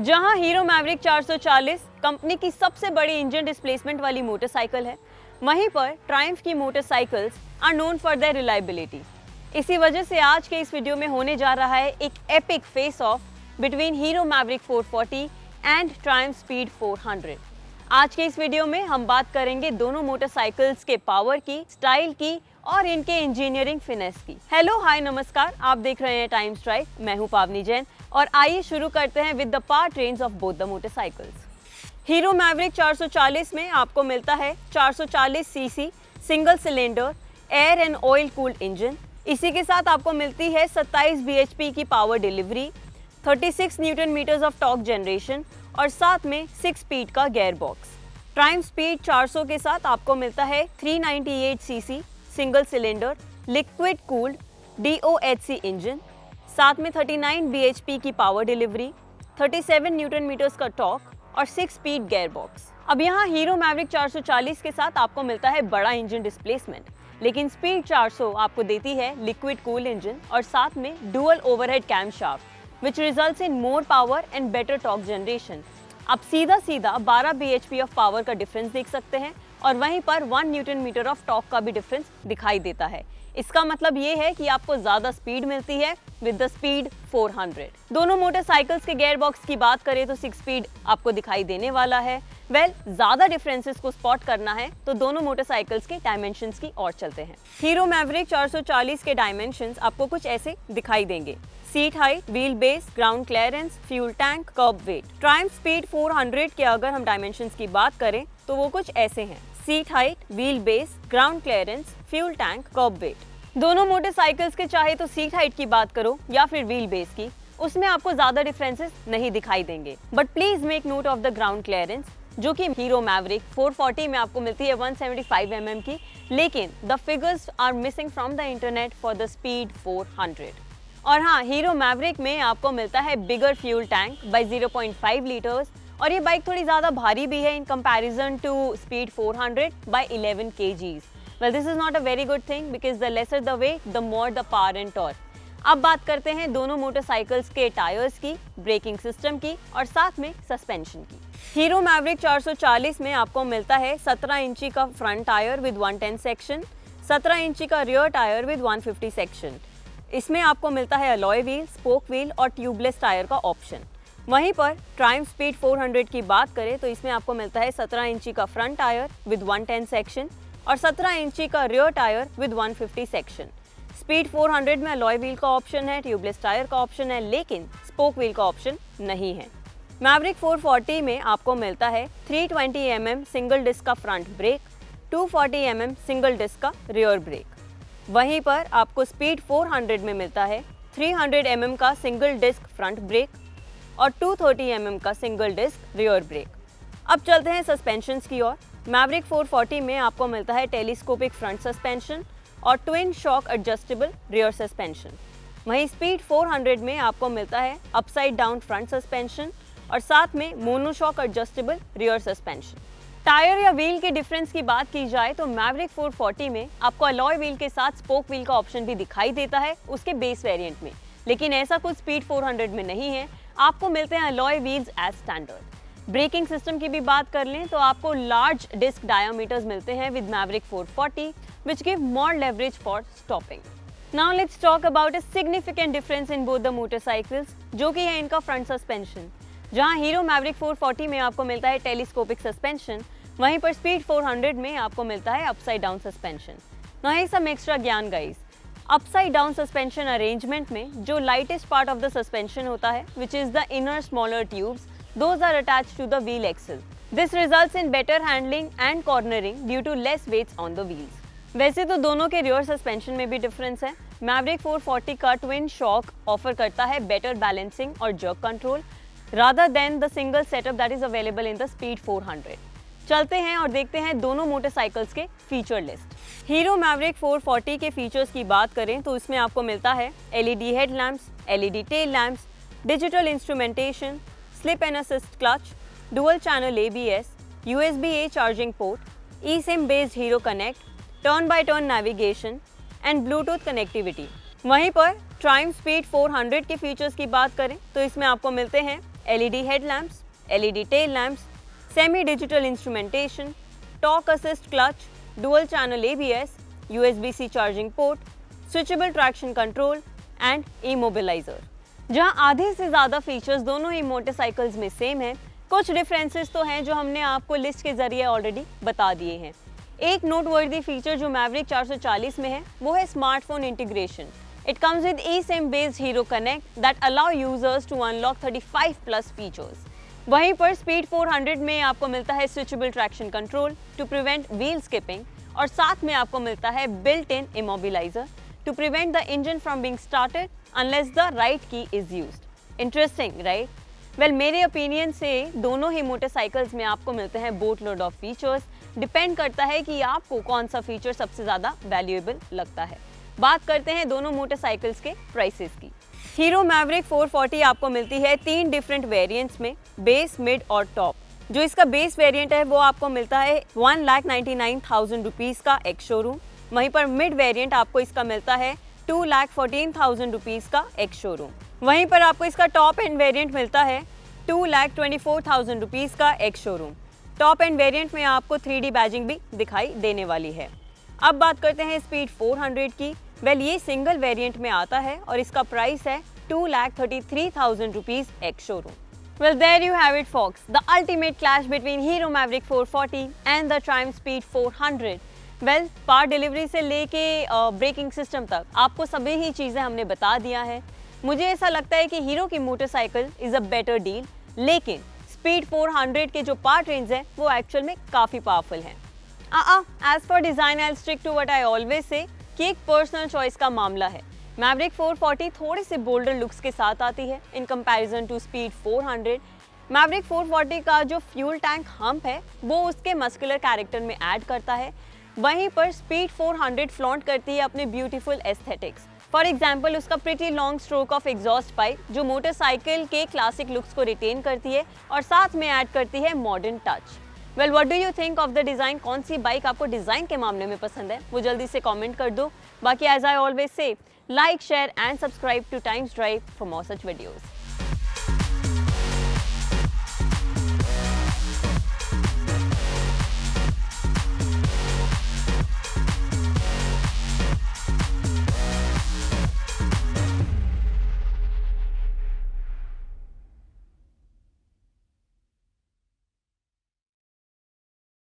जहां hero Maverick 440 company की सबसे बड़ी इंजन डिस्प्लेसमेंट वाली मोटरसाइकिल है, वहीं पर ट्रायम्फ की motorcycles are known for their reliability. इसी वजह से आज के इस वीडियो में होने जा रहा है एक epic face of between hero Maverick 440 and Triumph speed 400। आज के इस वीडियो में हम बात करेंगे दोनों मोटरसाइकिल्स के पावर की, स्टाइल की और इनके इंजीनियरिंग फिनेस की। हेलो हाय नमस्कार, आप देख रहे हैं टाइम्स ड्राइव। मैं हूं पावनी जैन और आइए शुरू करते हैं with the power trains of both the motorcycles. Hero Maverick 440 में आपको मिलता है 440 CC single cylinder air and oil cooled engine. इसी के साथ आपको मिलती है 27 bhp की power delivery, 36 newton meters of torque generation और साथ में 6 स्पीड का गियर बॉक्स। ट्रायम्फ स्पीड 400 के साथ आपको मिलता है 398 CC single cylinder liquid cooled DOHC engine, साथ में 39 bhp की पावर डिलीवरी, 37 न्यूटन मीटर्स का टॉर्क और 6 स्पीड गियर बॉक्स। अब यहाँ हीरो मैवरिक 440 के साथ आपको मिलता है बड़ा इंजन डिस्प्लेसमेंट, लेकिन स्पीड 400 आपको देती है लिक्विड कूल इंजन और साथ में dual overhead camshaft which results in more power and better torque generation. आप सीधा 12 bhp ऑफ पावर का डिफरेंस देख सकते हैं और वहीं पर 1 न्यूटन मीटर ऑफ टॉर्क का भी डिफरेंस दिखाई देता है। इसका मतलब ये है कि आपको ज्यादा स्पीड मिलती है विद द स्पीड 400। दोनों मोटरसाइकिल्स के गियर बॉक्स की बात करें तो 6 स्पीड आपको दिखाई देने वाला है। ज्यादा डिफरेंसेस को स्पॉट करना है तो दोनों मोटरसाइकिल्स के डायमेंशंस की ओर चलते हैं। हीरो मैवरिक 440 के डायमेंशंस आपको कुछ ऐसे दिखाई देंगे: seat height, wheel base, ground clearance, fuel tank, kerb weight. Triumph speed 400 के अगर हम डायमेंशंस की बात करें तो वो कुछ ऐसे हैं: seat height, wheel base, ground clearance, fuel tank, kerb weight. दोनों मोटरसाइकिल्स के चाहे तो सीट हाइट की बात करो या फिर व्हील बेस की, उसमें आपको ज्यादा डिफरेंसेस नहीं दिखाई देंगे। But please make note of the ground clearance, जो कि हीरो मैवरिक 440 में आपको मिलती है 175 mm की, लेकिन the figures are missing from the internet for the speed 400। और हाँ, हीरो मैवरिक में आपको मिलता है bigger fuel tank by 0.5 litres और ये बाइक थोड़ी ज़्यादा भारी भी है in comparison to speed 400 by 11 kgs। Well, this is not a very good thing because the lesser the weight the more the power and torque. अब बात करते हैं दोनों मोटरसाइकिल्स के टायर्स की, ब्रेकिंग सिस्टम की और साथ में सस्पेंशन की। हीरो मैवरिक 440 में आपको मिलता है 17 इंची का फ्रंट टायर विद 110 सेक्शन, 17 इंची का रियर टायर विद 150 सेक्शन। इसमें आपको मिलता है अलॉय व्हील, स्पोक व्हील और ट्यूबलेस टायर का ऑप्शन। वहीं पर ट्रायम्फ स्पीड 400 की बात करें तो इसमें आपको मिलता है 17 इंची का फ्रंट टायर विद 110 सेक्शन और 17 इंची का rear tyre with 150 section. Speed 400 में अलॉय व्हील का ऑप्शन है, ट्यूबलेस टायर का ऑप्शन है, लेकिन स्पोक व्हील का ऑप्शन नहीं है। मैवरिक 440 में आपको मिलता है 320 mm सिंगल डिस्क का front brake, 240 mm single disc का रियर ब्रेक। वहीं पर आपको स्पीड 400 में मिलता है 300 mm का सिंगल डिस्क फ्रंट ब्रेक और 230 mm का सिंगल डिस्क रियर ब्रेक। अब चलते हैं सस्पेंशंस की ओर। मैवरिक 440 में आपको मिलता है टेलीस्कोपिक फ्रंट सस्पेंशन और twin shock adjustable rear suspension. वहीं स्पीड 400 में आपको मिलता है अपसाइड डाउन फ्रंट सस्पेंशन और साथ में monoshock adjustable rear suspension. Tyre या व्हील के डिफरेंस की बात की जाए तो मैवरिक 440 में आपको अलॉय व्हील के साथ स्पोक व्हील का ऑप्शन भी दिखाई देता है उसके बेस वेरिएंट में, लेकिन ऐसा कुछ स्पीड 400 में नहीं है। आपको मिलते हैं alloy wheels as standard. Braking system की भी बात कर लें तो आपको लार्ज डिस्क डायामीटर्स मिलते हैं with Maverick 440 which give more leverage for stopping. Now let's talk about a significant difference in both the motorcycles, जो कि है इनका फ्रंट सस्पेंशन। जहां हीरो मैवरिक 440 में आपको मिलता है टेलीस्कोपिक सस्पेंशन, वहीं पर स्पीड 400 में आपको मिलता है upside down suspension. Now here's some extra ज्ञान guys. Upside down suspension arrangement में जो lightest part of the suspension होता है which is the inner smaller tubes, those are attached to the wheel axle. This results in better handling and cornering due to less weights on the wheels. वैसे तो दोनों के rear suspension में भी difference है। Maverick 440 का twin shock offer करता है बेटर बैलेंसिंग और jerk control rather than the single setup that is available in the speed 400। चलते हैं और देखते हैं दोनों मोटरसाइकिल्स के फीचर लिस्ट। हीरो मैवरिक 440 के फीचर्स की बात करें तो इसमें आपको मिलता है LED head lamps, LED tail lamps, digital instrumentation, slip and assist clutch, dual channel ABS, USB-A charging port, eSIM based Hero connect, turn by turn navigation and Bluetooth connectivity. वहीं पर ट्रायम्फ स्पीड 400 के फीचर्स की बात करें तो इसमें आपको मिलते हैं LED headlamps, LED tail lamps, semi-digital instrumentation, torque assist clutch, dual channel ABS, USB-C charging port, switchable traction control and immobilizer। जहां आधे से ज़्यादा फीचर्स दोनों ही मोटरसाइकिल्स में सेम हैं, कुछ डिफरेंसेस तो हैं जो हमने आपको लिस्ट के जरिए ऑलरेडी बता दिए हैं। एक नोटवर्दी फीचर जो मैवरिक 440 में है वो है smartphone integration. It comes with eSIM based Hero connect that allow users to unlock 35 plus features. वहीं पर स्पीड 400 में आपको मिलता है switchable traction control to prevent wheel skipping और साथ में आपको मिलता है built in immobiliser to prevent the engine from being started unless the right key is used. Interesting right? Well मेरे ओपिनियन से दोनों ही मोटरसाइकिल्स में आपको मिलते हैं boat load of features. Depend करता है कि आपको कौन सा फीचर सबसे ज़्यादा वैल्यूएबल लगता है। बात करते हैं दोनों मोटरसाइकिल्स के प्राइसेस की। हीरो मैवरिक 440 आपको मिलती है 3 डिफरेंट वेरिएंट्स में, बेस, मिड और टॉप। जो इसका बेस वेरिएंट है वो आपको मिलता है 1,99,000 रुपीज़ का एक्स शोरूम। वहीं पर मिड वेरिएंट आपको इसका मिलता है 2,14,000 रुपीज़ का एक्स शोरूम। वहीं पर आपको इसका टॉप एंड वेरिएंट मिलता है 2,24,000 रुपीज़ का ex showroom. Top end variant में आपको 3D बैजिंग भी दिखाई देने वाली है। अब बात करते हैं स्पीड 400 की। वेल ये सिंगल वेरिएंट में आता है और इसका प्राइस है 2,33,000 rupees ex showroom. Well, there you have it, folks. The ultimate clash between Hero Maverick 440 and the Triumph Speed 400. Well, part delivery से लेके ब्रेकिंग सिस्टम तक आपको सभी ही चीज़ें हमने बता दिया है। मुझे ऐसा लगता है कि हीरो की motorcycle is a better deal, लेकिन स्पीड 400 के जो पार्ट रेंज है वो एक्चुअल में काफ़ी पावरफुल हैं। As for design I stick to what I always say कि एक पर्सनल चॉइस का मामला है। मैवरिक 440 थोड़े से बोल्डर लुक्स के साथ आती है in comparison to speed 400। Maverick 440 का जो फ्यूल टैंक हम्प है वो उसके मस्कुलर कैरेक्टर में ऐड करता है, वहीं पर स्पीड 400 फ्लॉन्ट करती है अपने ब्यूटीफुल एस्थेटिक्स। फॉर एग्जाम्पल उसका pretty long stroke of exhaust pipe जो मोटरसाइकिल के क्लासिक लुक्स को रिटेन करती है और साथ में ऐड करती है modern touch. Well what do you think of the design? कौन सी बाइक आपको डिज़ाइन के मामले में पसंद है वो जल्दी से कमेंट कर दो। बाकी as I always say, like, share and subscribe to Times Drive for more such videos.